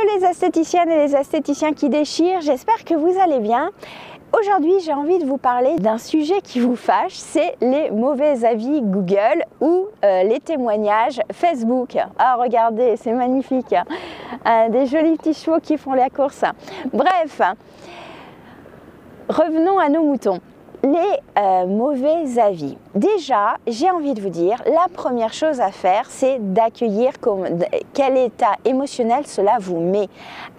les esthéticiennes et les esthéticiens qui déchirent, j'espère que vous allez bien. Aujourd'hui, j'ai envie de vous parler d'un sujet qui vous fâche, c'est les mauvais avis Google ou les témoignages Facebook. Ah, regardez, c'est magnifique, des jolis petits chevaux qui font la course. Bref, revenons à nos moutons. Les mauvais avis. Déjà, j'ai envie de vous dire, la première chose à faire, c'est d'accueillir quel état émotionnel cela vous met.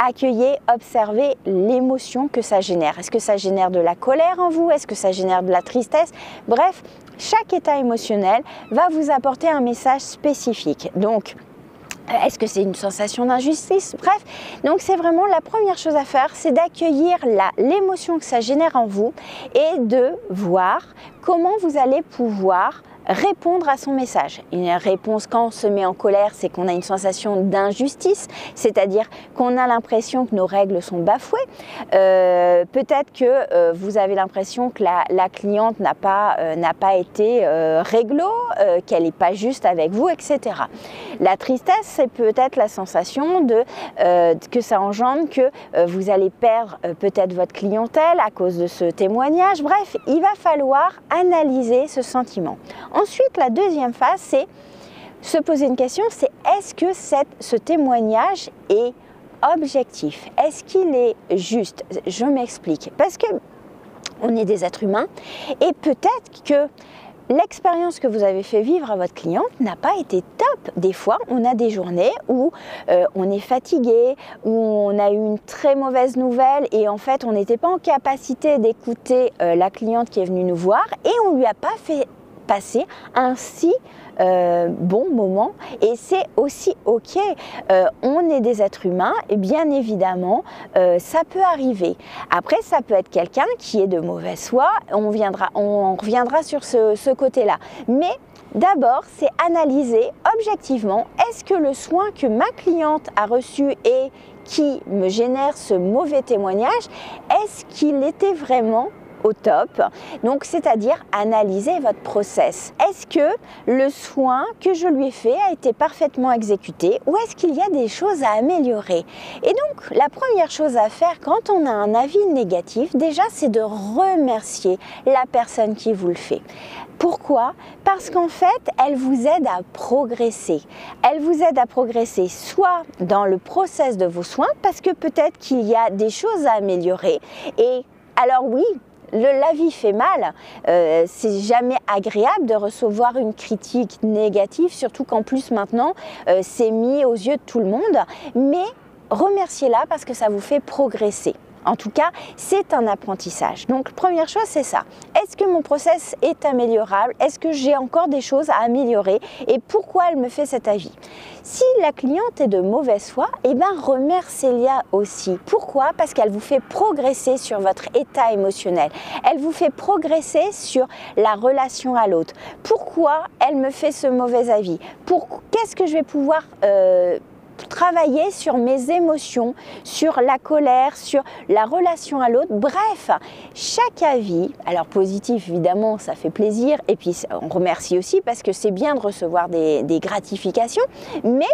Accueillez, observez l'émotion que ça génère. Est-ce que ça génère de la colère en vous? Est-ce que ça génère de la tristesse? Bref, chaque état émotionnel va vous apporter un message spécifique. Donc, est-ce que c'est une sensation d'injustice? Bref, donc c'est vraiment la première chose à faire, c'est d'accueillir l'émotion que ça génère en vous et de voir comment vous allez pouvoir répondre à son message. Une réponse quand on se met en colère, c'est qu'on a une sensation d'injustice, c'est-à-dire qu'on a l'impression que nos règles sont bafouées. Peut-être que vous avez l'impression que la cliente n'a pas été réglo, qu'elle n'est pas juste avec vous, etc. La tristesse, c'est peut-être la sensation que ça engendre que vous allez perdre peut-être votre clientèle à cause de ce témoignage. Bref, il va falloir analyser ce sentiment. Ensuite, la deuxième phase, c'est se poser une question, c'est est-ce que ce témoignage est objectif? Est-ce qu'il est juste? Je m'explique. Parce que on est des êtres humains et peut-être que l'expérience que vous avez fait vivre à votre cliente n'a pas été top. Des fois, on a des journées où on est fatigué, où on a eu une très mauvaise nouvelle et en fait, on n'était pas en capacité d'écouter la cliente qui est venue nous voir et on ne lui a pas fait passer un si bon moment et c'est aussi ok. On est des êtres humains et bien évidemment ça peut arriver. Après ça peut être quelqu'un qui est de mauvaise foi, on reviendra sur ce côté-là. Mais d'abord c'est analyser objectivement est-ce que le soin que ma cliente a reçu et qui me génère ce mauvais témoignage, est-ce qu'il était vraiment au top, donc c'est-à-dire analyser votre process. Est-ce que le soin que je lui ai fait a été parfaitement exécuté ou est-ce qu'il y a des choses à améliorer? Et donc la première chose à faire quand on a un avis négatif, déjà c'est de remercier la personne qui vous le fait. Pourquoi? Parce qu'en fait, elle vous aide à progresser. Elle vous aide à progresser soit dans le process de vos soins, parce que peut-être qu'il y a des choses à améliorer. Et alors oui, l'avis fait mal, c'est jamais agréable de recevoir une critique négative, surtout qu'en plus maintenant c'est mis aux yeux de tout le monde, mais remerciez-la parce que ça vous fait progresser. En tout cas, c'est un apprentissage. Donc, première chose, c'est ça. Est-ce que mon process est améliorable? Est-ce que j'ai encore des choses à améliorer? Et pourquoi elle me fait cet avis? Si la cliente est de mauvaise foi, eh bien, remerciez-la aussi. Pourquoi? Parce qu'elle vous fait progresser sur votre état émotionnel. Elle vous fait progresser sur la relation à l'autre. Pourquoi elle me fait ce mauvais avis? Qu'est-ce que je vais pouvoir travailler sur mes émotions, sur la colère, sur la relation à l'autre. Bref, chaque avis, alors positif évidemment, ça fait plaisir et puis on remercie aussi parce que c'est bien de recevoir des gratifications, mais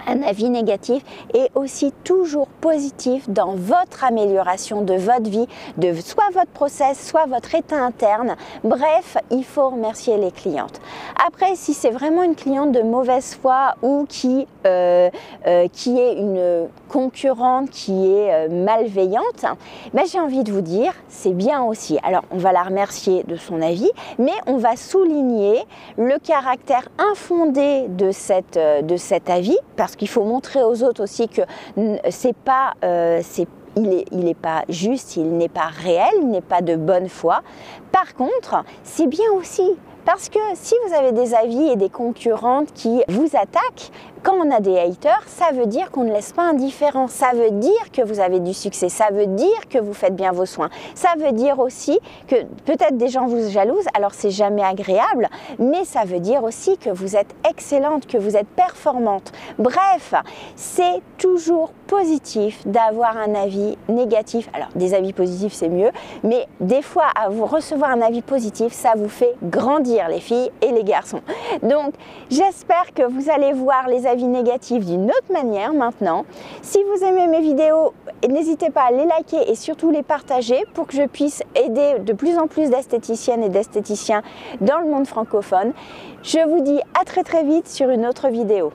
un avis négatif est aussi toujours positif dans votre amélioration de votre vie, de soit votre process, soit votre état interne. Bref, il faut remercier les clientes. Après, si c'est vraiment une cliente de mauvaise foi ou qui est une concurrente qui est malveillante, ben j'ai envie de vous dire, c'est bien aussi. Alors, on va la remercier de son avis, mais on va souligner le caractère infondé de cet avis, parce qu'il faut montrer aux autres aussi que il n'est pas juste, il n'est pas réel, il n'est pas de bonne foi. Par contre, c'est bien aussi. Parce que si vous avez des avis et des concurrentes qui vous attaquent, quand on a des haters, ça veut dire qu'on ne laisse pas indifférent. Ça veut dire que vous avez du succès. Ça veut dire que vous faites bien vos soins. Ça veut dire aussi que peut-être des gens vous jalousent. Alors c'est jamais agréable, mais ça veut dire aussi que vous êtes excellente, que vous êtes performante. Bref, c'est toujours positif d'avoir un avis négatif. Alors des avis positifs c'est mieux, mais des fois à vous recevoir un avis positif, ça vous fait grandir les filles et les garçons. Donc j'espère que vous allez voir les avis négatifs d'une autre manière maintenant. Si vous aimez mes vidéos, n'hésitez pas à les liker et surtout les partager pour que je puisse aider de plus en plus d'esthéticiennes et d'esthéticiens dans le monde francophone. Je vous dis à très vite sur une autre vidéo.